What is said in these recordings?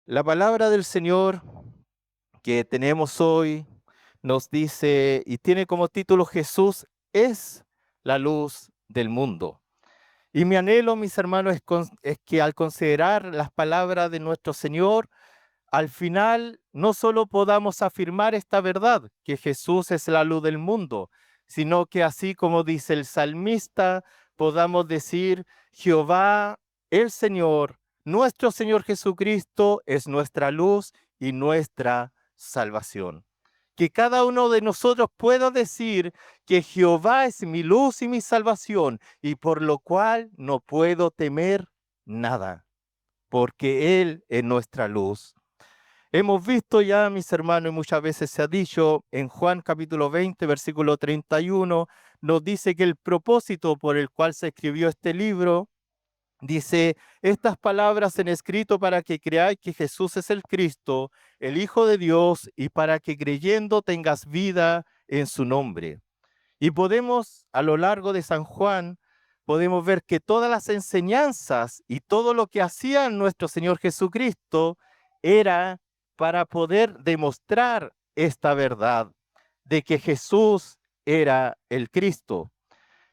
La palabra del Señor que tenemos hoy nos dice y tiene como título Jesús es la luz del mundo. Y mi anhelo, mis hermanos, es que al considerar las palabras de nuestro Señor, al final no solo podamos afirmar esta verdad, que Jesús es la luz del mundo, sino que así como dice el salmista, podamos decir, Jehová, el Señor, nuestro Señor Jesucristo es nuestra luz y nuestra salvación. Que cada uno de nosotros pueda decir que Jehová es mi luz y mi salvación, y por lo cual no puedo temer nada, porque Él es nuestra luz. Hemos visto ya, mis hermanos, y muchas veces se ha dicho en Juan capítulo 20, versículo 31, nos dice que el propósito por el cual se escribió este libro, dice, estas palabras en escrito para que creáis que Jesús es el Cristo, el Hijo de Dios, y para que creyendo tengas vida en su nombre. Y podemos, a lo largo de San Juan, podemos ver que todas las enseñanzas y todo lo que hacía nuestro Señor Jesucristo era para poder demostrar esta verdad de que Jesús era el Cristo.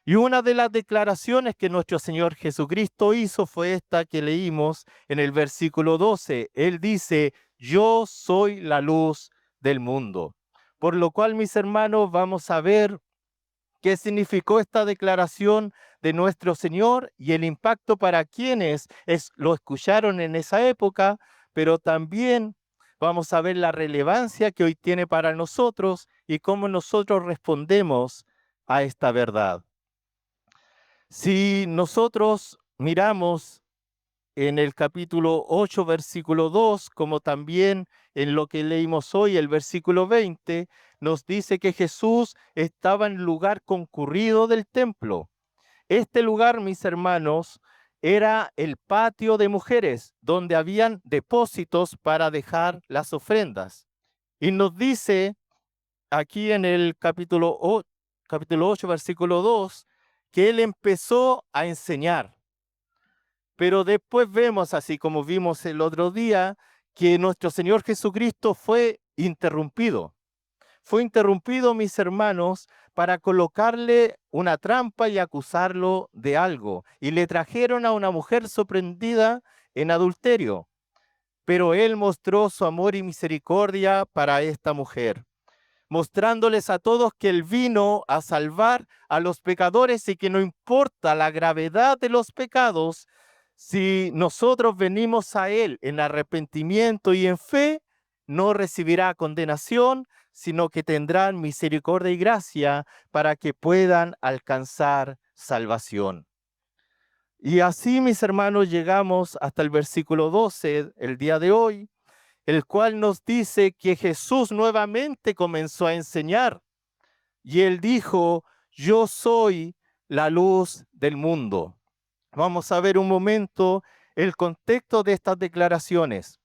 Y una de las declaraciones que nuestro Señor Jesucristo hizo fue esta que leímos en el versículo 12. Él dice, yo soy la luz del mundo. Por lo cual, mis hermanos, vamos a ver qué significó esta declaración de nuestro Señor y el impacto para quienes lo escucharon en esa época, pero también vamos a ver la relevancia que hoy tiene para nosotros y cómo nosotros respondemos a esta verdad. Si nosotros miramos en el capítulo 8, versículo 2, como también en lo que leímos hoy, el versículo 20, nos dice que Jesús estaba en el lugar concurrido del templo. Este lugar, mis hermanos, era el patio de mujeres, donde habían depósitos para dejar las ofrendas. Y nos dice aquí en el capítulo 8, versículo 2, que él empezó a enseñar. Pero después vemos, así como vimos el otro día, que nuestro Señor Jesucristo fue interrumpido. Fue interrumpido, mis hermanos, para colocarle una trampa y acusarlo de algo. Y le trajeron a una mujer sorprendida en adulterio. Pero él mostró su amor y misericordia para esta mujer, mostrándoles a todos que él vino a salvar a los pecadores y que no importa la gravedad de los pecados, si nosotros venimos a él en arrepentimiento y en fe, no recibirá condenación, sino que tendrán misericordia y gracia para que puedan alcanzar salvación. Y así, mis hermanos, llegamos hasta el versículo 12, el día de hoy, el cual nos dice que Jesús nuevamente comenzó a enseñar y él dijo, yo soy la luz del mundo. Vamos a ver un momento el contexto de estas declaraciones.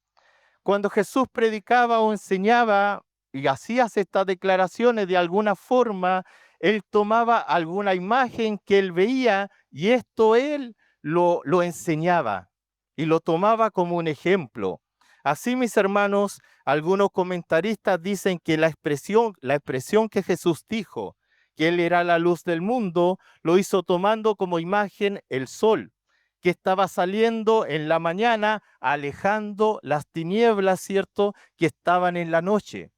Cuando Jesús predicaba o enseñaba y hacía estas declaraciones de alguna forma, él tomaba alguna imagen que él veía y esto él lo enseñaba y lo tomaba como un ejemplo. Así, mis hermanos, algunos comentaristas dicen que la expresión que Jesús dijo, que él era la luz del mundo, lo hizo tomando como imagen el sol que estaba saliendo en la mañana, alejando las tinieblas, ¿cierto?, que estaban en la noche.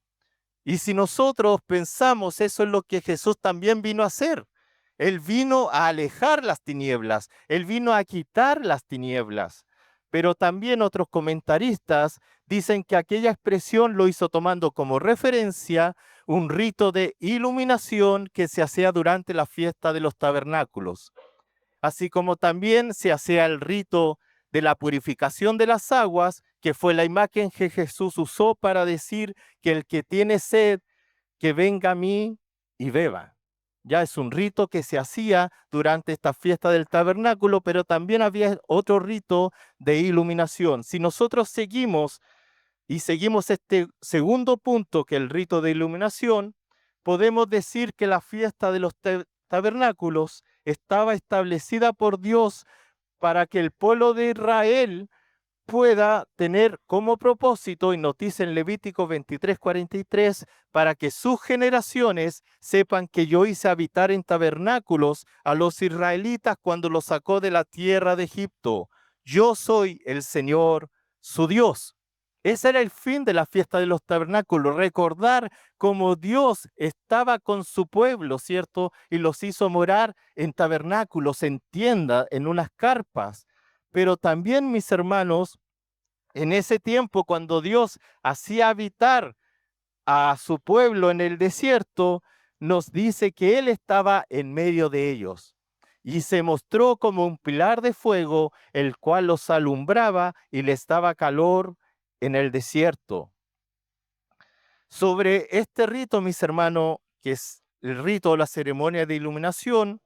Y si nosotros pensamos, eso es lo que Jesús también vino a hacer. Él vino a alejar las tinieblas, Él vino a quitar las tinieblas. Pero también otros comentaristas dicen que aquella expresión lo hizo tomando como referencia un rito de iluminación que se hacía durante la fiesta de los tabernáculos, así como también se hacía el rito de la purificación de las aguas, que fue la imagen que Jesús usó para decir que el que tiene sed, que venga a mí y beba. Ya es un rito que se hacía durante esta fiesta del tabernáculo, pero también había otro rito de iluminación. Si nosotros seguimos este segundo punto, que es el rito de iluminación, podemos decir que la fiesta de los tabernáculos estaba establecida por Dios para que el pueblo de Israel pueda tener como propósito, y nos dice en Levítico 23:43, para que sus generaciones sepan que yo hice habitar en tabernáculos a los israelitas cuando los sacó de la tierra de Egipto. Yo soy el Señor, su Dios. Ese era el fin de la fiesta de los tabernáculos, recordar cómo Dios estaba con su pueblo, ¿cierto? Y los hizo morar en tabernáculos, en tiendas, en unas carpas. Pero también, mis hermanos, en ese tiempo, cuando Dios hacía habitar a su pueblo en el desierto, nos dice que Él estaba en medio de ellos y se mostró como un pilar de fuego, el cual los alumbraba y les daba calor en el desierto. Sobre este rito, mis hermanos, que es el rito o la ceremonia de iluminación,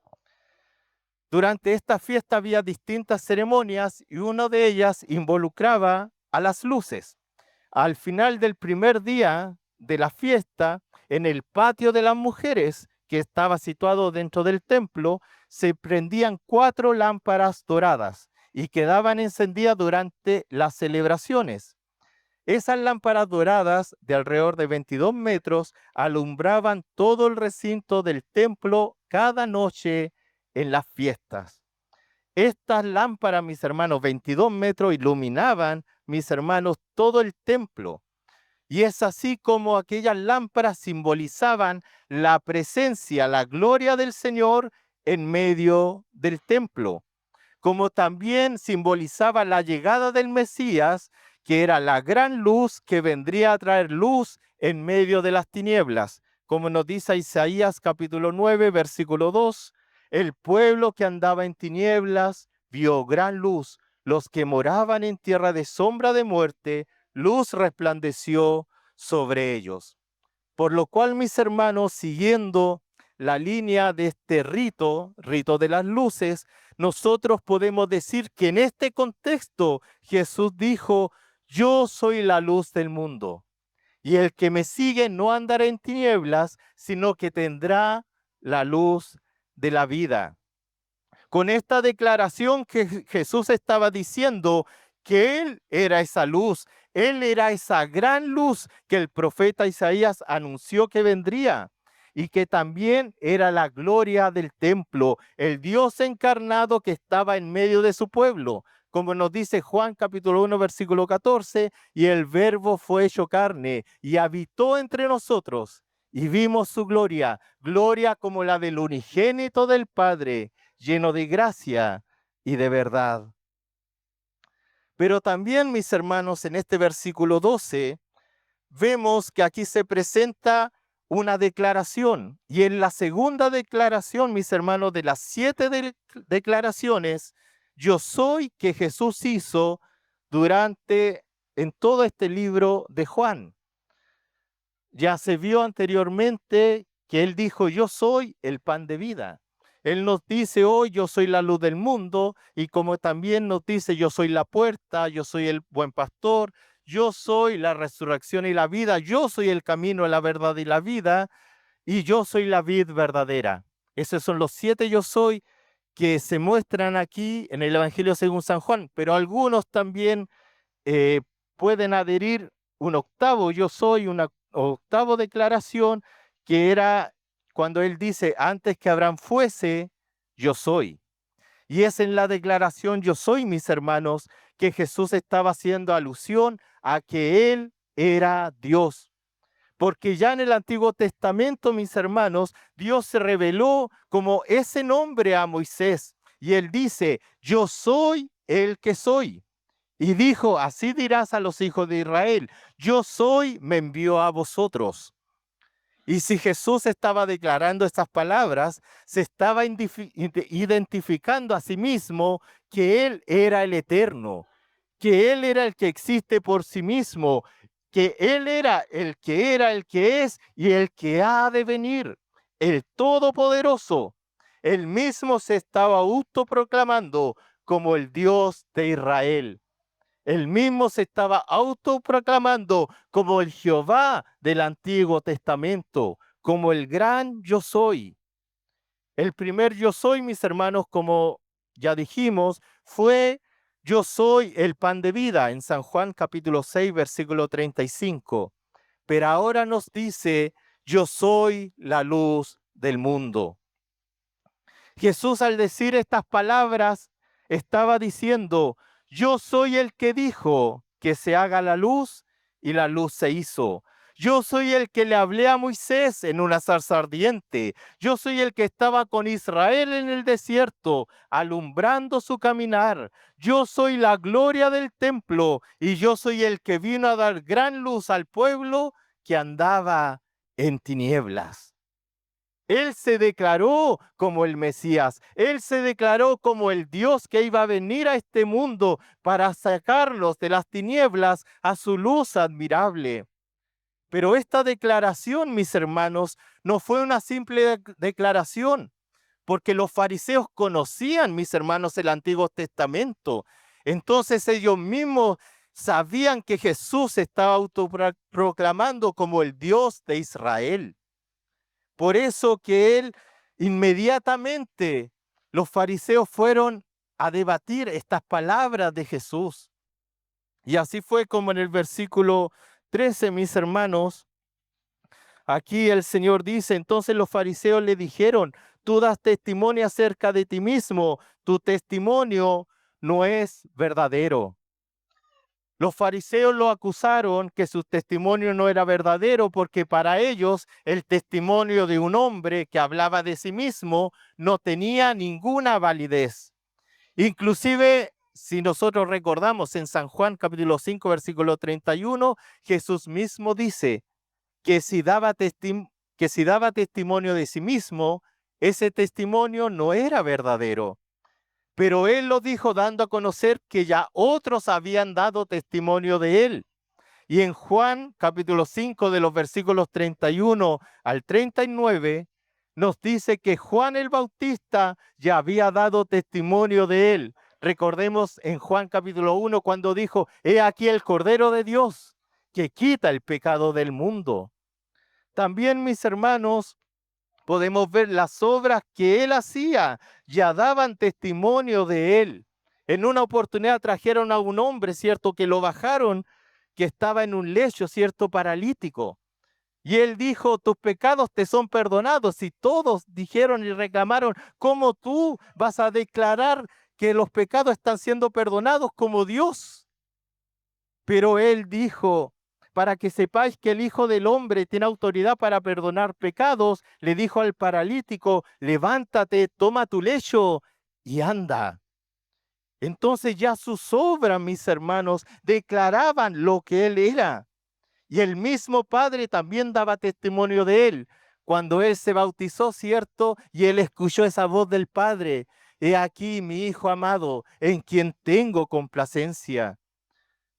durante esta fiesta había distintas ceremonias y una de ellas involucraba a las luces. Al final del primer día de la fiesta, en el patio de las mujeres, que estaba situado dentro del templo, se prendían 4 lámparas doradas y quedaban encendidas durante las celebraciones. Esas lámparas doradas de alrededor de 22 metros alumbraban todo el recinto del templo cada noche en las fiestas. Estas lámparas, mis hermanos, 22 metros, iluminaban, mis hermanos, todo el templo. Y es así como aquellas lámparas simbolizaban la presencia, la gloria del Señor en medio del templo, como también simbolizaba la llegada del Mesías, que era la gran luz que vendría a traer luz en medio de las tinieblas. Como nos dice Isaías capítulo 9, versículo 2, el pueblo que andaba en tinieblas vio gran luz, los que moraban en tierra de sombra de muerte, luz resplandeció sobre ellos. Por lo cual, mis hermanos, siguiendo la línea de este rito, rito de las luces, nosotros podemos decir que en este contexto Jesús dijo: yo soy la luz del mundo, y el que me sigue no andará en tinieblas, sino que tendrá la luz de la vida. Con esta declaración que Jesús estaba diciendo que Él era esa luz, Él era esa gran luz que el profeta Isaías anunció que vendría y que también era la gloria del templo, el Dios encarnado que estaba en medio de su pueblo. Como nos dice Juan capítulo 1, versículo 14, y el verbo fue hecho carne y habitó entre nosotros y vimos su gloria, gloria como la del unigénito del Padre, lleno de gracia y de verdad. Pero también, mis hermanos, en este versículo 12, vemos que aquí se presenta una declaración. Y en la segunda declaración, mis hermanos, de las 7 declaraciones, yo soy, que Jesús hizo en todo este libro de Juan. Ya se vio anteriormente que Él dijo: yo soy el pan de vida. Él nos dice hoy: yo soy la luz del mundo, y como también nos dice: yo soy la puerta, yo soy el buen pastor, yo soy la resurrección y la vida, yo soy el camino, la verdad y la vida, y yo soy la vid verdadera. Esos son los 7 yo soy que se muestran aquí en el Evangelio según San Juan, pero algunos también eh, pueden adherir un octavo yo soy, una octavo declaración, que era cuando Él dice: antes que Abraham fuese, yo soy. Y es en la declaración yo soy, mis hermanos, que Jesús estaba haciendo alusión a que Él era Dios. Porque ya en el Antiguo Testamento, mis hermanos, Dios se reveló como ese nombre a Moisés. Y Él dice: yo soy el que soy. Y dijo: así dirás a los hijos de Israel: yo soy, me envió a vosotros. Y si Jesús estaba declarando estas palabras, se estaba identificando a sí mismo que Él era el eterno, que Él era el que existe por sí mismo, que Él era, el que es y el que ha de venir, el Todopoderoso. Él mismo se estaba autoproclamando como el Dios de Israel. Él mismo se estaba autoproclamando como el Jehová del Antiguo Testamento, como el gran yo soy. El primer yo soy, mis hermanos, como ya dijimos, fue: yo soy el pan de vida, en San Juan capítulo 6, versículo 35. Pero ahora nos dice, yo soy la luz del mundo. Jesús, al decir estas palabras, estaba diciendo, yo soy el que dijo que se haga la luz, y la luz se hizo. Yo soy el que le hablé a Moisés en una zarza ardiente. Yo soy el que estaba con Israel en el desierto, alumbrando su caminar. Yo soy la gloria del templo, y yo soy el que vino a dar gran luz al pueblo que andaba en tinieblas. Él se declaró como el Mesías. Él se declaró como el Dios que iba a venir a este mundo para sacarlos de las tinieblas a su luz admirable. Pero esta declaración, mis hermanos, no fue una simple declaración, porque los fariseos conocían, mis hermanos, el Antiguo Testamento. Entonces ellos mismos sabían que Jesús se estaba autoproclamando como el Dios de Israel. Por eso que él inmediatamente, los fariseos fueron a debatir estas palabras de Jesús. Y así fue como en el versículo 13, mis hermanos, aquí el Señor dice, entonces los fariseos le dijeron, tú das testimonio acerca de ti mismo, tu testimonio no es verdadero. Los fariseos lo acusaron que su testimonio no era verdadero porque para ellos el testimonio de un hombre que hablaba de sí mismo no tenía ninguna validez. Inclusive, si nosotros recordamos en San Juan capítulo 5, versículo 31, Jesús mismo dice que si daba testimonio de sí mismo, ese testimonio no era verdadero. Pero él lo dijo dando a conocer que ya otros habían dado testimonio de él. Y en Juan capítulo 5 de los versículos 31 al 39 nos dice que Juan el Bautista ya había dado testimonio de él. Recordemos en Juan capítulo 1 cuando dijo, he aquí el Cordero de Dios que quita el pecado del mundo. También, mis hermanos, podemos ver las obras que él hacía, ya daban testimonio de él. En una oportunidad trajeron a un hombre, ¿cierto?, que lo bajaron, que estaba en un lecho, ¿cierto?, paralítico. Y él dijo, tus pecados te son perdonados. Y todos dijeron y reclamaron, ¿cómo tú vas a declarar que los pecados están siendo perdonados como Dios? Pero él dijo, para que sepáis que el Hijo del Hombre tiene autoridad para perdonar pecados, le dijo al paralítico, levántate, toma tu lecho y anda. Entonces ya sus obras, mis hermanos, declaraban lo que él era. Y el mismo Padre también daba testimonio de él. Cuando él se bautizó, ¿cierto? Y él escuchó esa voz del Padre. He aquí mi Hijo amado, en quien tengo complacencia.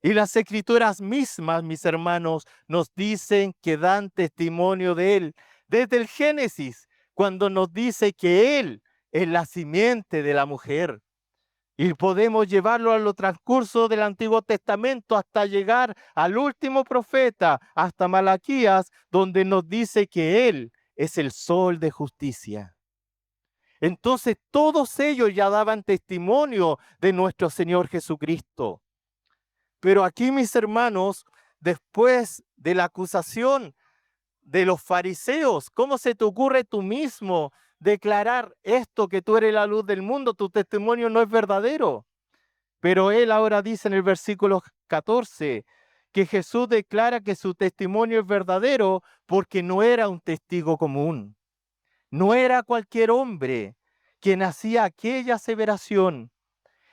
Y las escrituras mismas, mis hermanos, nos dicen que dan testimonio de él. Desde el Génesis, cuando nos dice que él es la simiente de la mujer. Y podemos llevarlo a lo transcurso del Antiguo Testamento hasta llegar al último profeta, hasta Malaquías, donde nos dice que él es el sol de justicia. Entonces todos ellos ya daban testimonio de nuestro Señor Jesucristo. Pero aquí, mis hermanos, después de la acusación de los fariseos, ¿cómo se te ocurre tú mismo declarar esto, que tú eres la luz del mundo? Tu testimonio no es verdadero. Pero él ahora dice en el versículo 14 que Jesús declara que su testimonio es verdadero porque no era un testigo común. No era cualquier hombre quien hacía aquella aseveración.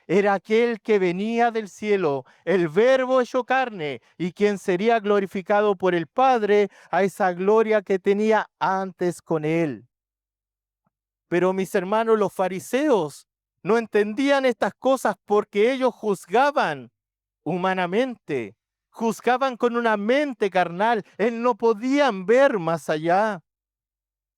Era aquel que venía del cielo, el Verbo hecho carne, y quien sería glorificado por el Padre a esa gloria que tenía antes con él. Pero mis hermanos, los fariseos no entendían estas cosas porque ellos juzgaban humanamente, juzgaban con una mente carnal, no podían ver más allá.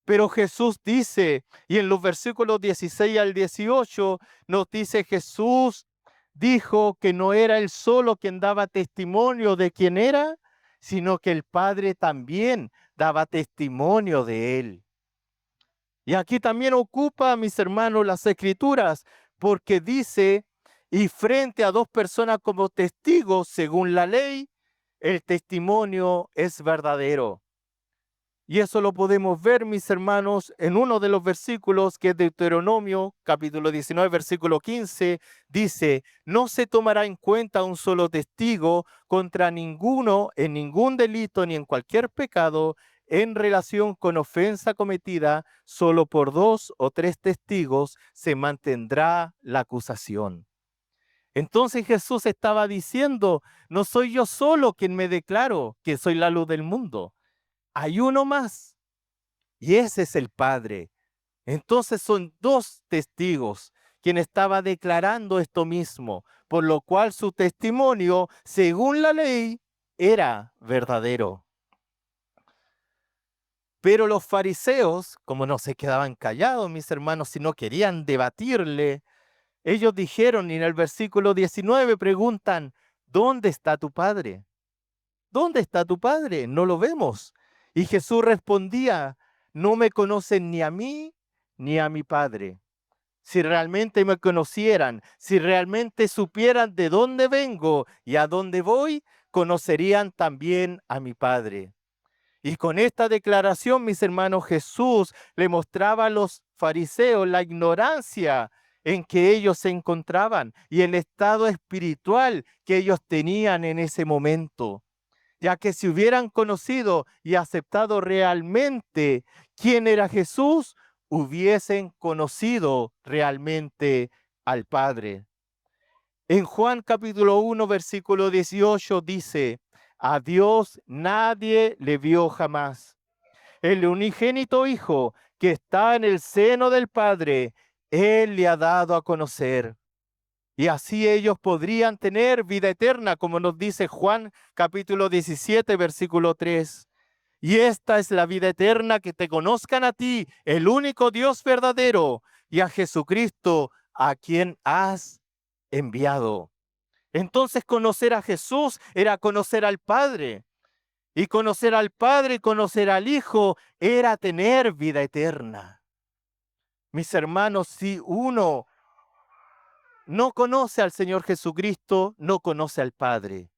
Pero Jesús dice, y en los versículos 16 al 18 nos dice, Jesús dijo que no era él solo quien daba testimonio de quién era, sino que el Padre también daba testimonio de él. Y aquí también ocupa, mis hermanos, las Escrituras, porque dice y frente a dos personas como testigos, según la ley, el testimonio es verdadero. Y eso lo podemos ver, mis hermanos, en uno de los versículos que es Deuteronomio, capítulo 19, versículo 15, dice, no se tomará en cuenta un solo testigo contra ninguno en ningún delito ni en cualquier pecado en relación con ofensa cometida, solo por 2 o 3 testigos se mantendrá la acusación. Entonces Jesús estaba diciendo, no soy yo solo quien me declaro que soy la luz del mundo. Hay uno más. Y ese es el Padre. Entonces son 2 testigos quien estaba declarando esto mismo, por lo cual su testimonio, según la ley, era verdadero. Pero los fariseos, como no se quedaban callados, mis hermanos, sino querían debatirle, ellos dijeron, y en el versículo 19 preguntan, ¿dónde está tu Padre? ¿Dónde está tu Padre? No lo vemos. Y Jesús respondía, no me conocen ni a mí ni a mi Padre. Si realmente me conocieran, si realmente supieran de dónde vengo y a dónde voy, conocerían también a mi Padre. Y con esta declaración, mis hermanos, Jesús le mostraba a los fariseos la ignorancia en que ellos se encontraban y el estado espiritual que ellos tenían en ese momento, ya que si hubieran conocido y aceptado realmente quién era Jesús, hubiesen conocido realmente al Padre. En Juan capítulo 1, versículo 18 dice, a Dios nadie le vio jamás. El unigénito Hijo que está en el seno del Padre, Él le ha dado a conocer. Y así ellos podrían tener vida eterna, como nos dice Juan capítulo 17, versículo 3. Y esta es la vida eterna, que te conozcan a ti, el único Dios verdadero, y a Jesucristo, a quien has enviado. Entonces conocer a Jesús era conocer al Padre. Y conocer al Padre y conocer al Hijo era tener vida eterna. Mis hermanos, si uno no conoce al Señor Jesucristo, no conoce al Padre.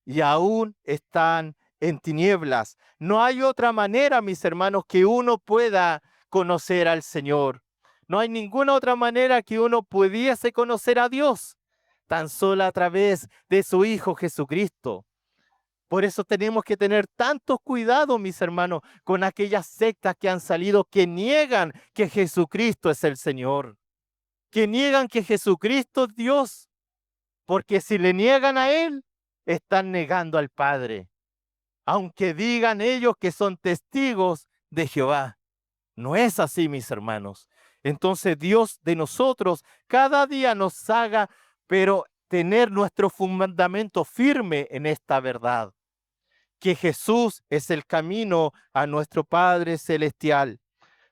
Y aún están en tinieblas. No hay otra manera, mis hermanos, que uno pueda conocer al Señor. No hay ninguna otra manera que uno pudiese conocer a Dios, tan solo a través de su Hijo Jesucristo. Por eso tenemos que tener tanto cuidado, mis hermanos, con aquellas sectas que han salido que niegan que Jesucristo es el Señor, que niegan que Jesucristo es Dios, porque si le niegan a Él, están negando al Padre, aunque digan ellos que son testigos de Jehová. No es así, mis hermanos. Entonces Dios de nosotros cada día nos haga, pero tener nuestro fundamento firme en esta verdad, que Jesús es el camino a nuestro Padre Celestial.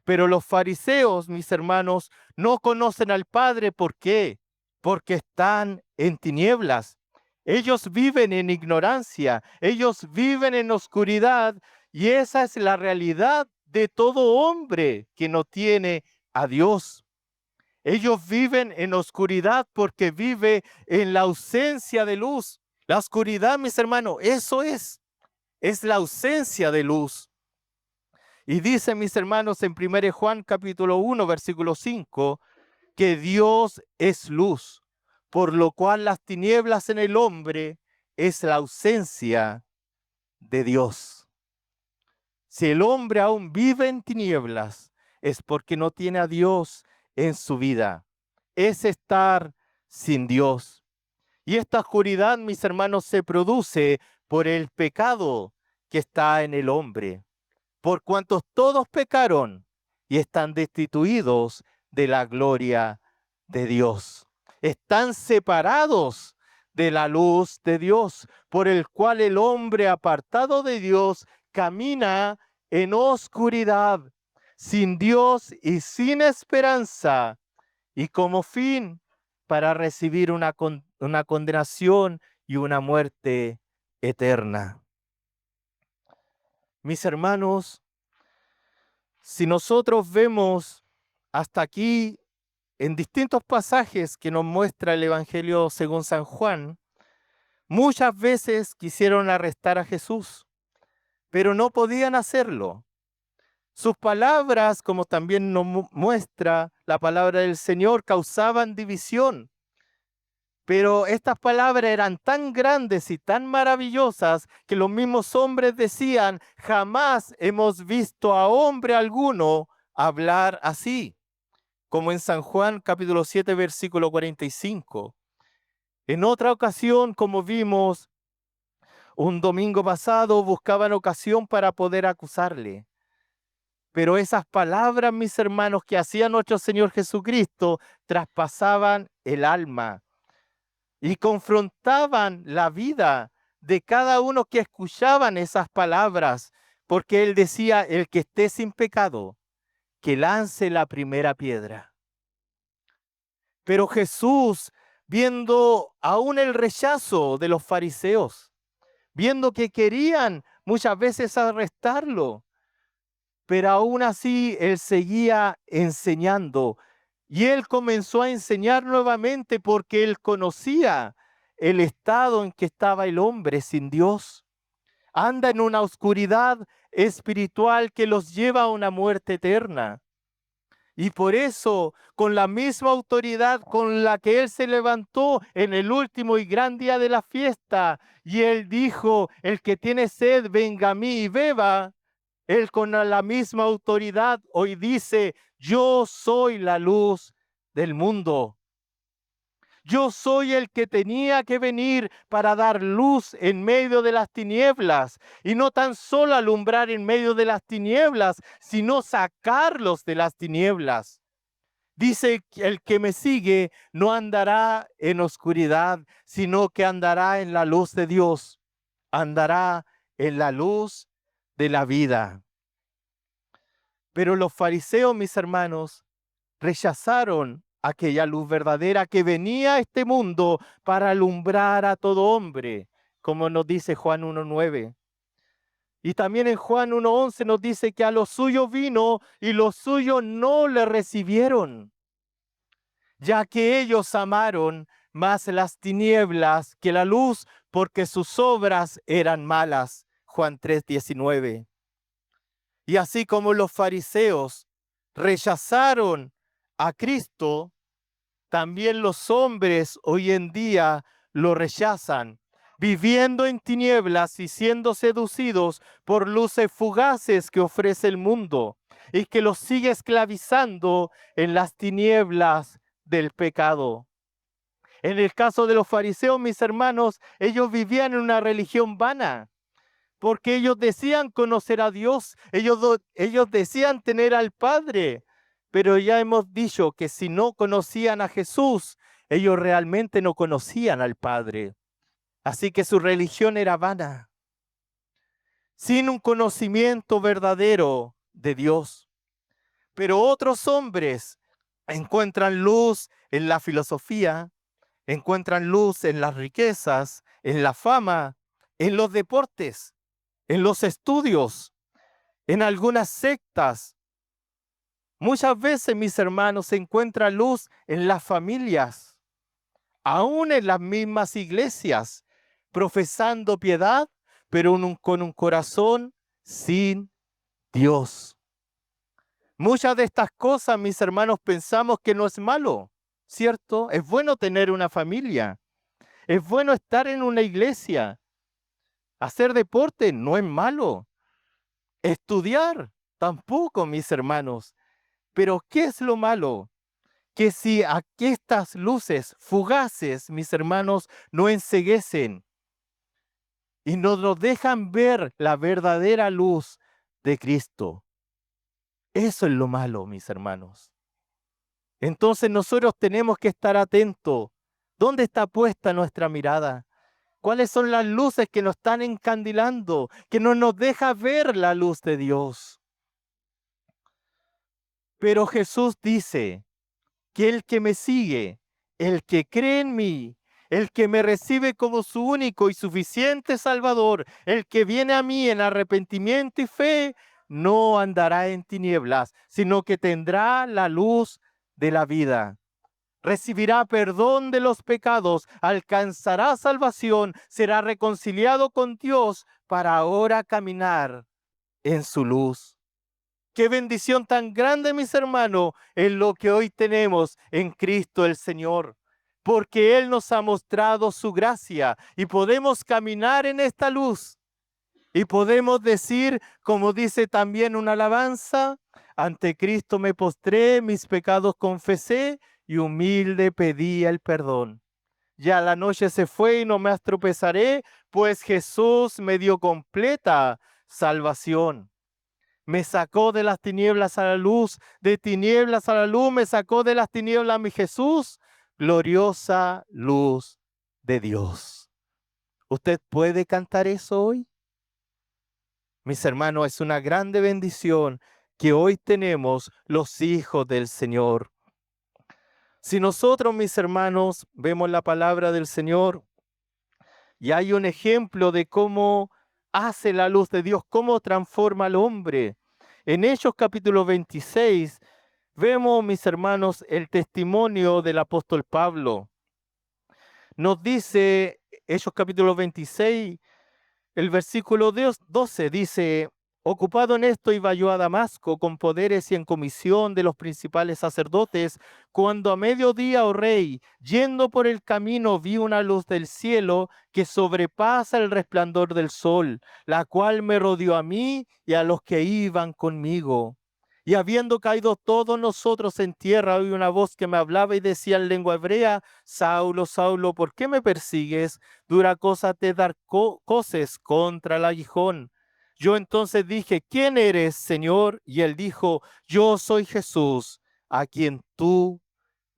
Pero los fariseos, mis hermanos, no conocen al Padre. ¿Por qué? Porque están en tinieblas. Ellos viven en ignorancia, ellos viven en oscuridad, y esa es la realidad de todo hombre que no tiene a Dios. Ellos viven en oscuridad porque vive en la ausencia de luz. La oscuridad, mis hermanos, eso es la ausencia de luz. Y dice, mis hermanos, en 1 Juan capítulo 1, versículo 5, que Dios es luz, por lo cual las tinieblas en el hombre es la ausencia de Dios. Si el hombre aún vive en tinieblas, es porque no tiene a Dios en su vida. Es estar sin Dios. Y esta oscuridad, mis hermanos, se produce por el pecado que está en el hombre, por cuantos todos pecaron y están destituidos de la gloria de Dios. Están separados de la luz de Dios, por el cual el hombre apartado de Dios camina en oscuridad, sin Dios y sin esperanza, y como fin para recibir una condenación y una muerte eterna. Mis hermanos, si nosotros vemos hasta aquí en distintos pasajes que nos muestra el Evangelio según San Juan, muchas veces quisieron arrestar a Jesús, pero no podían hacerlo. Sus palabras, como también nos muestra la palabra del Señor, causaban división. Pero estas palabras eran tan grandes y tan maravillosas que los mismos hombres decían, jamás hemos visto a hombre alguno hablar así, como en San Juan capítulo 7, versículo 45. En otra ocasión, como vimos un domingo pasado, buscaban ocasión para poder acusarle. Pero esas palabras, mis hermanos, que hacía nuestro Señor Jesucristo, traspasaban el alma y confrontaban la vida de cada uno que escuchaban esas palabras, porque Él decía, el que esté sin pecado, que lance la primera piedra. Pero Jesús, viendo aún el rechazo de los fariseos, viendo que querían muchas veces arrestarlo, pero aún así Él seguía enseñando. Y Él comenzó a enseñar nuevamente porque Él conocía el estado en que estaba el hombre sin Dios. Anda en una oscuridad espiritual que los lleva a una muerte eterna. Y por eso, con la misma autoridad con la que Él se levantó en el último y gran día de la fiesta, y Él dijo, el que tiene sed, venga a mí y beba, Él con la misma autoridad hoy dice, yo soy la luz del mundo. Yo soy el que tenía que venir para dar luz en medio de las tinieblas. Y no tan solo alumbrar en medio de las tinieblas, sino sacarlos de las tinieblas. Dice que el que me sigue no andará en oscuridad, sino que andará en la luz de Dios. Andará en la luz de la vida. Pero los fariseos, mis hermanos, rechazaron aquella luz verdadera que venía a este mundo para alumbrar a todo hombre, como nos dice Juan 1:9. Y también en Juan 1:11 nos dice que a los suyos vino y los suyos no le recibieron, ya que ellos amaron más las tinieblas que la luz, porque sus obras eran malas. Juan 3:19. Y así como los fariseos rechazaron a Cristo, también los hombres hoy en día lo rechazan, viviendo en tinieblas y siendo seducidos por luces fugaces que ofrece el mundo y que los sigue esclavizando en las tinieblas del pecado. En el caso de los fariseos, mis hermanos, ellos vivían en una religión vana, porque ellos decían conocer a Dios, ellos decían tener al Padre, pero ya hemos dicho que si no conocían a Jesús, ellos realmente no conocían al Padre. Así que su religión era vana, sin un conocimiento verdadero de Dios. Pero otros hombres encuentran luz en la filosofía, encuentran luz en las riquezas, en la fama, en los deportes, en los estudios, en algunas sectas. Muchas veces, mis hermanos, se encuentra luz en las familias, aún en las mismas iglesias, profesando piedad, pero con un corazón sin Dios. Muchas de estas cosas, mis hermanos, pensamos que no es malo, ¿cierto? Es bueno tener una familia, es bueno estar en una iglesia, hacer deporte no es malo, estudiar tampoco, mis hermanos. Pero ¿qué es lo malo? Que si estas luces fugaces, mis hermanos, no enceguecen y no nos dejan ver la verdadera luz de Cristo. Eso es lo malo, mis hermanos. Entonces nosotros tenemos que estar atentos. ¿Dónde está puesta nuestra mirada? ¿Cuáles son las luces que nos están encandilando, que no nos deja ver la luz de Dios? Pero Jesús dice que el que me sigue, el que cree en mí, el que me recibe como su único y suficiente Salvador, el que viene a mí en arrepentimiento y fe, no andará en tinieblas, sino que tendrá la luz de la vida. recibirá perdón de los pecados, alcanzará salvación, será reconciliado con Dios para ahora caminar en su luz. Qué bendición tan grande, mis hermanos, en lo que hoy tenemos en Cristo el Señor, porque Él nos ha mostrado su gracia y podemos caminar en esta luz. Y podemos decir, como dice también una alabanza, ante Cristo me postré, mis pecados confesé y humilde pedí el perdón. Ya la noche se fue y no me tropezaré, pues Jesús me dio completa salvación. Me sacó de las tinieblas a la luz, de tinieblas a la luz, me sacó de las tinieblas mi Jesús, gloriosa luz de Dios. ¿Usted puede cantar eso hoy? Mis hermanos, es una grande bendición que hoy tenemos los hijos del Señor. Si nosotros, mis hermanos, vemos la palabra del Señor y hay un ejemplo de cómo hace la luz de Dios, cómo transforma al hombre. En Hechos capítulo 26 vemos, mis hermanos, el testimonio del apóstol Pablo. Nos dice Hechos capítulo 26, el versículo 12 dice: ocupado en esto iba yo a Damasco con poderes y en comisión de los principales sacerdotes, cuando a mediodía, oh rey, yendo por el camino, vi una luz del cielo que sobrepasa el resplandor del sol, la cual me rodeó a mí y a los que iban conmigo. Y habiendo caído todos nosotros en tierra, oí una voz que me hablaba y decía en lengua hebrea: Saulo, Saulo, ¿por qué me persigues? Dura cosa te dar coces contra el aguijón. Yo entonces dije: ¿quién eres, Señor? Y él dijo: yo soy Jesús, a quien tú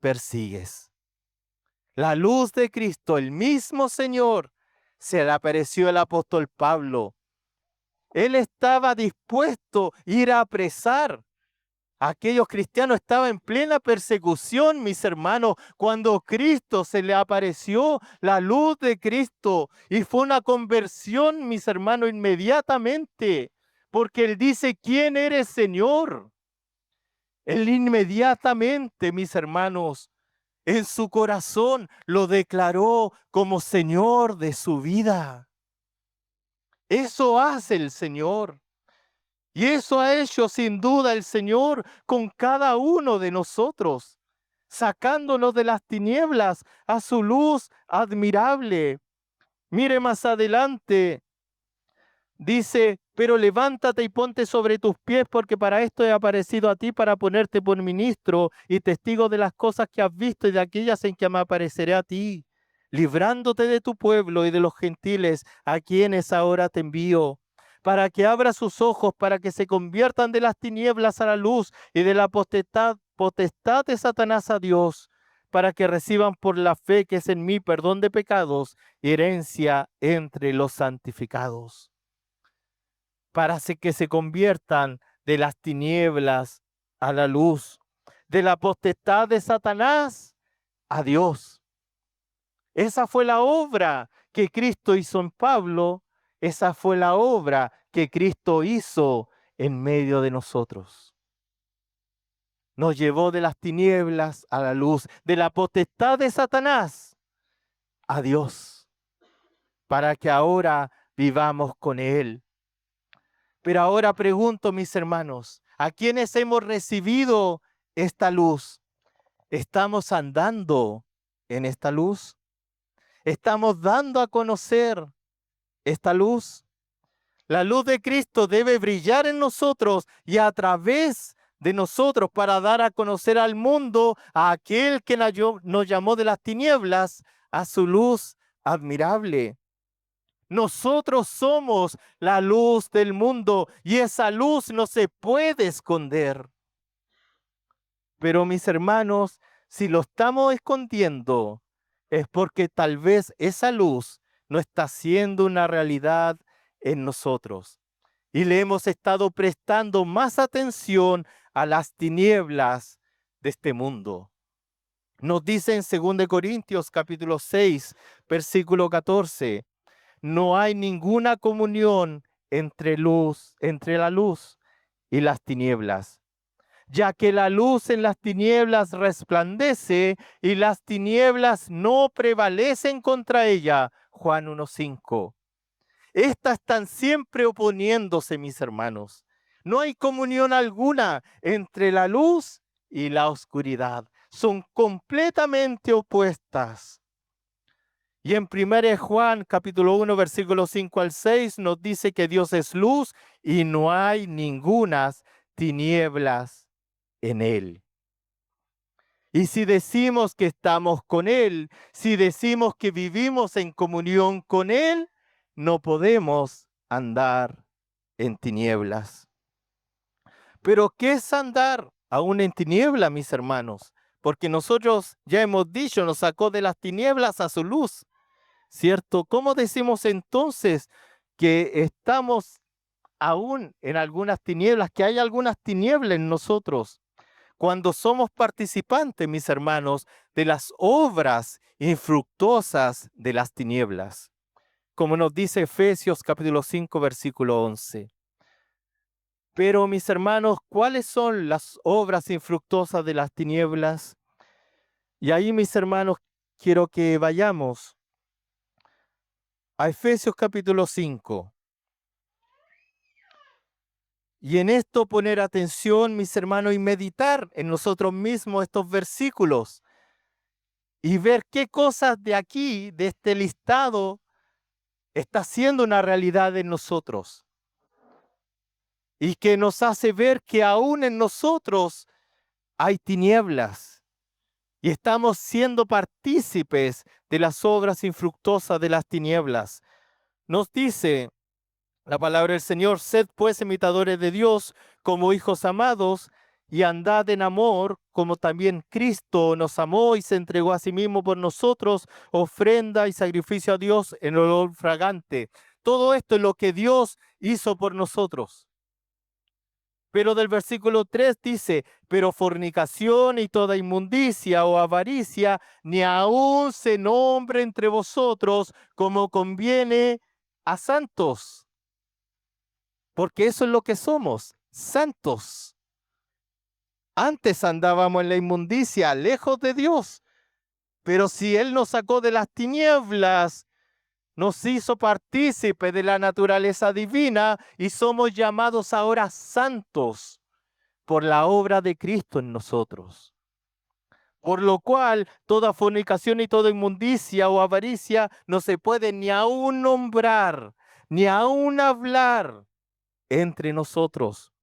persigues. La luz de Cristo, el mismo Señor, se le apareció al apóstol Pablo. Él estaba dispuesto a ir a apresar. Aquellos cristianos estaban en plena persecución, mis hermanos, cuando Cristo se le apareció, la luz de Cristo, y fue una conversión, mis hermanos, inmediatamente, porque Él dice: ¿quién eres, Señor? Él inmediatamente, mis hermanos, en su corazón lo declaró como Señor de su vida. Eso hace el Señor. Y eso ha hecho sin duda el Señor con cada uno de nosotros, sacándonos de las tinieblas a su luz admirable. Mire más adelante, dice: pero levántate y ponte sobre tus pies, porque para esto he aparecido a ti, para ponerte por ministro y testigo de las cosas que has visto y de aquellas en que me apareceré a ti, librándote de tu pueblo y de los gentiles a quienes ahora te envío, para que abra sus ojos, para que se conviertan de las tinieblas a la luz y de la potestad de Satanás a Dios, para que reciban por la fe que es en mí perdón de pecados y herencia entre los santificados. Para que se conviertan de las tinieblas a la luz, de la potestad de Satanás a Dios. Esa fue la obra que Cristo hizo en Pablo, esa fue la obra que Cristo hizo en medio de nosotros. Nos llevó de las tinieblas a la luz, de la potestad de Satanás a Dios, para que ahora vivamos con Él. Pero ahora pregunto, mis hermanos, ¿a quiénes hemos recibido esta luz? ¿Estamos andando en esta luz? ¿Estamos dando a conocer esta luz? La luz de Cristo debe brillar en nosotros y a través de nosotros para dar a conocer al mundo a aquel que nos llamó de las tinieblas a su luz admirable. Nosotros somos la luz del mundo y esa luz no se puede esconder. Pero mis hermanos, si lo estamos escondiendo, es porque tal vez esa luz no está siendo una realidad en nosotros. Y le hemos estado prestando más atención a las tinieblas de este mundo. Nos dice en 2 Corintios capítulo 6, versículo 14, no hay ninguna comunión entre la luz y las tinieblas. ya que la luz en las tinieblas resplandece y las tinieblas no prevalecen contra ella. Juan 1:5. Estas están siempre oponiéndose, mis hermanos. No hay comunión alguna entre la luz y la oscuridad. Son completamente opuestas. Y en 1 Juan capítulo 1, versículos 5 al 6 nos dice que Dios es luz y no hay ningunas tinieblas en Él. Y si decimos que estamos con Él, si decimos que vivimos en comunión con Él, no podemos andar en tinieblas. Pero ¿qué es andar aún en tiniebla, mis hermanos? Porque nosotros ya hemos dicho, nos sacó de las tinieblas a su luz, ¿cierto? ¿Cómo decimos entonces que estamos aún en algunas tinieblas, que hay algunas tinieblas en nosotros? Cuando somos participantes, mis hermanos, de las obras infructuosas de las tinieblas, como nos dice Efesios capítulo 5, versículo 11. Pero, mis hermanos, ¿cuáles son las obras infructuosas de las tinieblas? Y ahí, mis hermanos, quiero que vayamos a Efesios capítulo 5. Y en esto poner atención, mis hermanos, y meditar en nosotros mismos estos versículos y ver qué cosas de aquí, de este listado, está siendo una realidad en nosotros. Y que nos hace ver que aún en nosotros hay tinieblas. Y estamos siendo partícipes de las obras infructuosas de las tinieblas. Nos dice la palabra del Señor: sed pues imitadores de Dios como hijos amados y andad en amor, como también Cristo nos amó y se entregó a sí mismo por nosotros, ofrenda y sacrificio a Dios en olor fragante. Todo esto es lo que Dios hizo por nosotros. Pero del versículo 3 dice: pero fornicación y toda inmundicia o avaricia, ni aun se nombre entre vosotros como conviene a santos. Porque eso es lo que somos, santos. Antes andábamos en la inmundicia, lejos de Dios. Pero si Él nos sacó de las tinieblas, nos hizo partícipe de la naturaleza divina y somos llamados ahora santos por la obra de Cristo en nosotros. Por lo cual, toda fornicación y toda inmundicia o avaricia no se puede ni aún nombrar, ni aún hablar entre nosotros.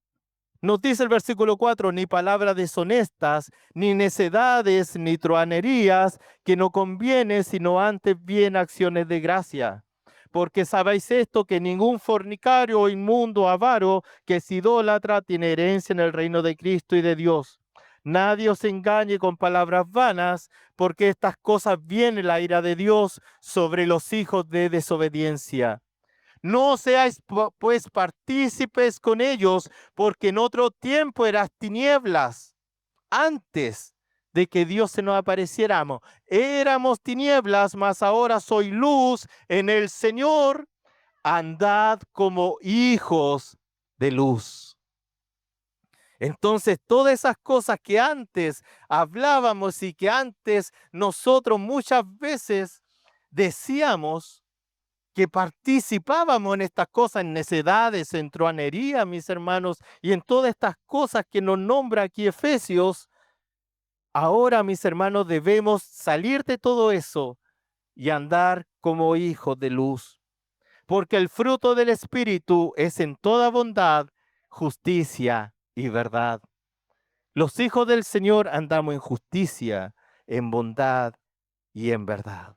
Nos dice el versículo 4, ni palabras deshonestas, ni necedades, ni truhanerías, que no conviene, sino antes bien acciones de gracia. Porque sabéis esto, que ningún fornicario o inmundo avaro que es idólatra tiene herencia en el reino de Cristo y de Dios. Nadie os engañe con palabras vanas, porque estas cosas viene la ira de Dios sobre los hijos de desobediencia. No seáis pues partícipes con ellos, porque en otro tiempo eras tinieblas, antes de que Dios se nos apareciéramos. Éramos tinieblas, mas ahora soy luz en el Señor. Andad como hijos de luz. Entonces, todas esas cosas que antes hablábamos y que antes nosotros muchas veces decíamos que participábamos en estas cosas, en necedades, en truhanería, mis hermanos, y en todas estas cosas que nos nombra aquí Efesios, ahora, mis hermanos, debemos salir de todo eso y andar como hijos de luz. Porque el fruto del Espíritu es en toda bondad, justicia y verdad. Los hijos del Señor andamos en justicia, en bondad y en verdad,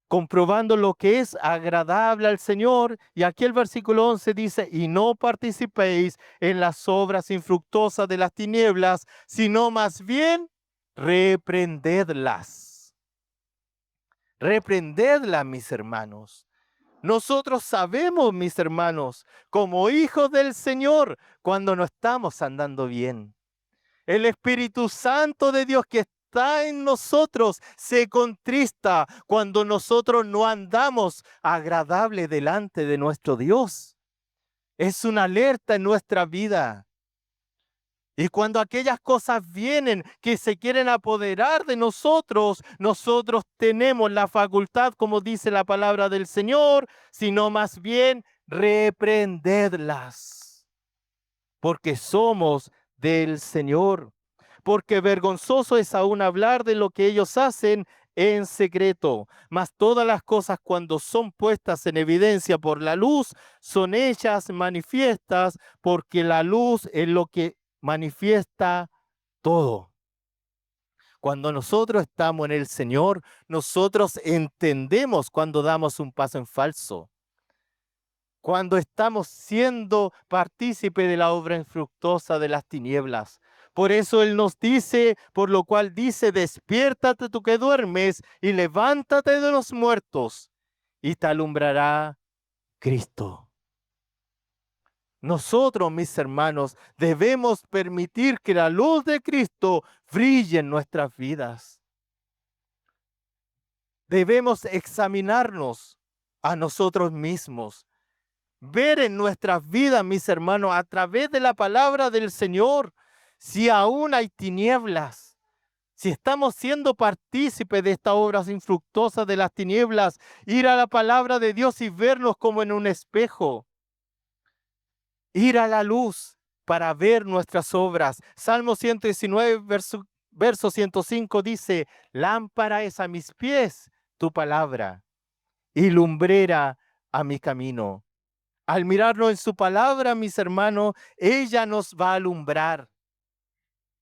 comprobando lo que es agradable al Señor. Y aquí el versículo 11 dice: y no participéis en las obras infructuosas de las tinieblas, sino más bien reprendedlas. Reprendedlas, mis hermanos. Nosotros sabemos, mis hermanos, como hijos del Señor, cuando no estamos andando bien. El Espíritu Santo de Dios que está en nosotros se contrista cuando nosotros no andamos agradable delante de nuestro Dios. Es una alerta en nuestra vida. Y cuando aquellas cosas vienen que se quieren apoderar de nosotros, nosotros tenemos la facultad, como dice la palabra del Señor, sino más bien reprendedlas, porque somos del Señor. Porque vergonzoso es aún hablar de lo que ellos hacen en secreto, mas todas las cosas cuando son puestas en evidencia por la luz, son hechas manifiestas, porque la luz es lo que manifiesta todo. Cuando nosotros estamos en el Señor, nosotros entendemos cuando damos un paso en falso, cuando estamos siendo partícipe de la obra infructuosa de las tinieblas. Por eso Él nos dice, por lo cual dice, despiértate tú que duermes y levántate de los muertos y te alumbrará Cristo. Nosotros, mis hermanos, debemos permitir que la luz de Cristo brille en nuestras vidas. Debemos examinarnos a nosotros mismos, ver en nuestras vidas, mis hermanos, a través de la palabra del Señor, si aún hay tinieblas, si estamos siendo partícipes de estas obras infructuosas de las tinieblas, ir a la palabra de Dios y vernos como en un espejo, ir a la luz para ver nuestras obras. Salmo 119, verso 105 dice, lámpara es a mis pies tu palabra y lumbrera a mi camino. Al mirarnos en su palabra, mis hermanos, ella nos va a alumbrar.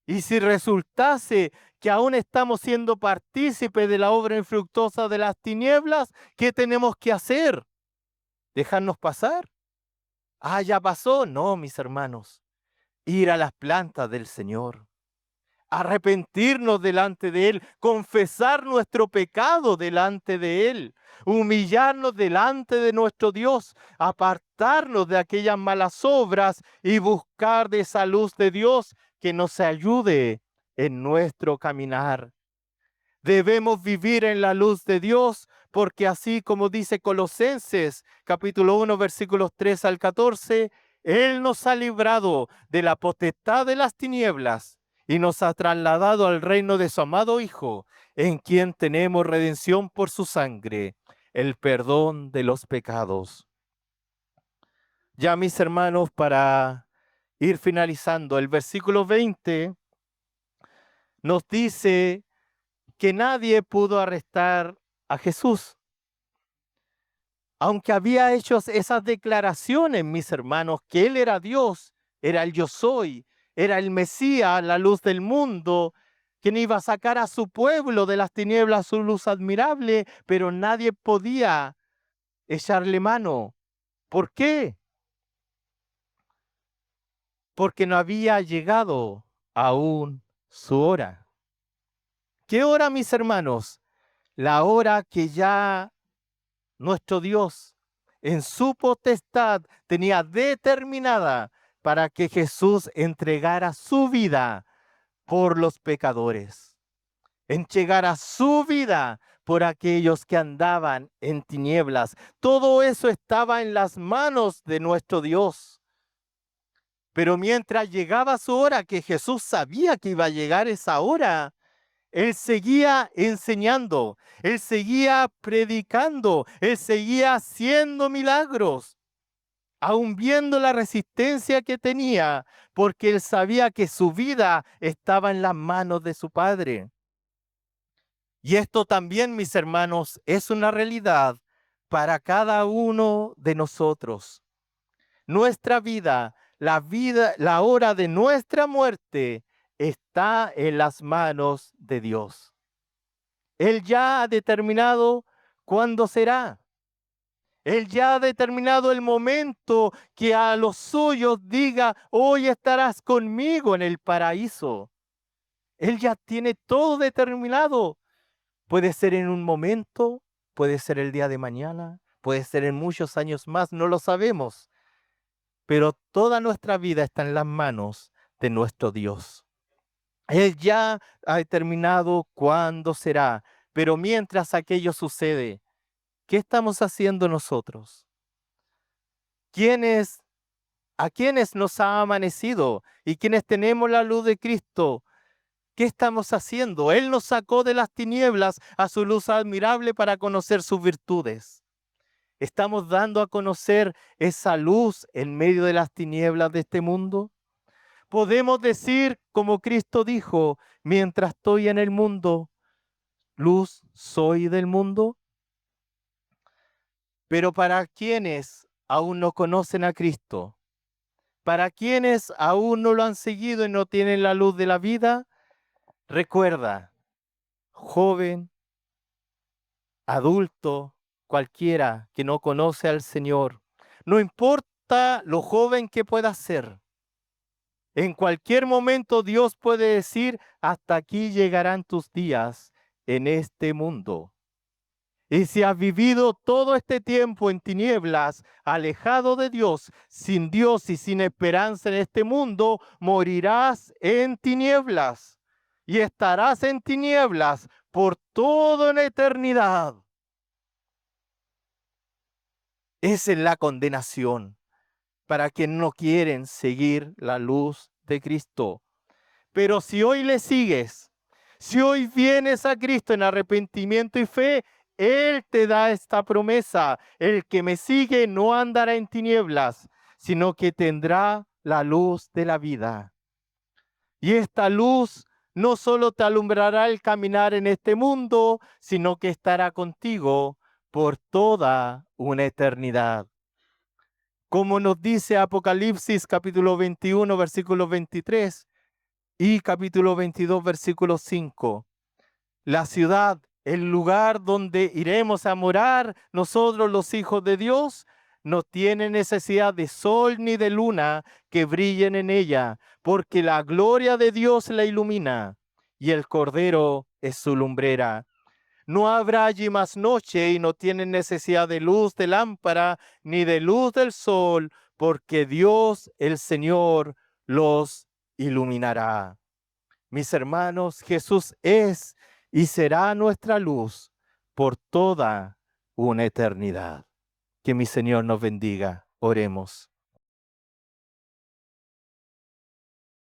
Y si resultase que aún estamos siendo partícipes de la obra infructuosa de las tinieblas, ¿qué tenemos que hacer? ¿Dejarnos pasar? Ah, ya pasó. No, mis hermanos. Ir a las plantas del Señor, arrepentirnos delante de Él, confesar nuestro pecado delante de Él, humillarnos delante de nuestro Dios, apartarnos de aquellas malas obras y buscar de esa luz de Dios que nos ayude en nuestro caminar. Debemos vivir en la luz de Dios, porque así como dice Colosenses capítulo 1 versículos 3 al 14, Él nos ha librado de la potestad de las tinieblas y nos ha trasladado al reino de su amado Hijo, en quien tenemos redención por su sangre, el perdón de los pecados. Ya, mis hermanos, para ir finalizando, el versículo 20 nos dice que nadie pudo arrestar a Jesús. Aunque había hecho esas declaraciones, mis hermanos, que Él era Dios, era el yo soy, era el Mesías, la luz del mundo, quien iba a sacar a su pueblo de las tinieblas su luz admirable, pero nadie podía echarle mano. ¿Por qué? Porque no había llegado aún su hora. ¿Qué hora, mis hermanos? La hora que ya nuestro Dios en su potestad tenía determinada para que Jesús entregara su vida por los pecadores, entregara su vida por aquellos que andaban en tinieblas. Todo eso estaba en las manos de nuestro Dios. Pero mientras llegaba su hora, que Jesús sabía que iba a llegar esa hora, Él seguía enseñando, Él seguía predicando, Él seguía haciendo milagros, aun viendo la resistencia que tenía, porque Él sabía que su vida estaba en las manos de su Padre. Y esto también, mis hermanos, es una realidad para cada uno de nosotros. Nuestra vida, la hora de nuestra muerte está en las manos de Dios. Él ya ha determinado cuándo será. Él ya ha determinado el momento que a los suyos diga, hoy estarás conmigo en el paraíso. Él ya tiene todo determinado. Puede ser en un momento, puede ser el día de mañana, puede ser en muchos años más, no lo sabemos. Pero toda nuestra vida está en las manos de nuestro Dios. Él ya ha determinado cuándo será. Pero mientras aquello sucede, ¿qué estamos haciendo nosotros? ¿Quiénes a quienes nos ha amanecido y quienes tenemos la luz de Cristo, ¿qué estamos haciendo? Él nos sacó de las tinieblas a su luz admirable para conocer sus virtudes. ¿Estamos dando a conocer esa luz en medio de las tinieblas de este mundo? Podemos decir, como Cristo dijo, mientras estoy en el mundo, luz soy del mundo. Pero para quienes aún no conocen a Cristo, para quienes aún no lo han seguido y no tienen la luz de la vida, recuerda, joven, adulto, cualquiera que no conoce al Señor, no importa lo joven que pueda ser, en cualquier momento Dios puede decir, hasta aquí llegarán tus días en este mundo. Y si has vivido todo este tiempo en tinieblas, alejado de Dios y sin esperanza en este mundo, morirás en tinieblas y estarás en tinieblas por toda una eternidad. Esa es la condenación para quienes no quieren seguir la luz de Cristo. Pero si hoy le sigues, si hoy vienes a Cristo en arrepentimiento y fe, Él te da esta promesa. El que me sigue no andará en tinieblas, sino que tendrá la luz de la vida. Y esta luz no solo te alumbrará el caminar en este mundo, sino que estará contigo por toda una eternidad. Como nos dice Apocalipsis capítulo 21, versículo 23, y capítulo 22, versículo 5. La ciudad, el lugar donde iremos a morar nosotros los hijos de Dios, no tiene necesidad de sol ni de luna que brillen en ella, porque la gloria de Dios la ilumina y el Cordero es su lumbrera. No habrá allí más noche y no tienen necesidad de luz de lámpara ni de luz del sol, porque Dios el Señor los iluminará. Mis hermanos, Jesús es y será nuestra luz por toda una eternidad. Que mi Señor nos bendiga. Oremos.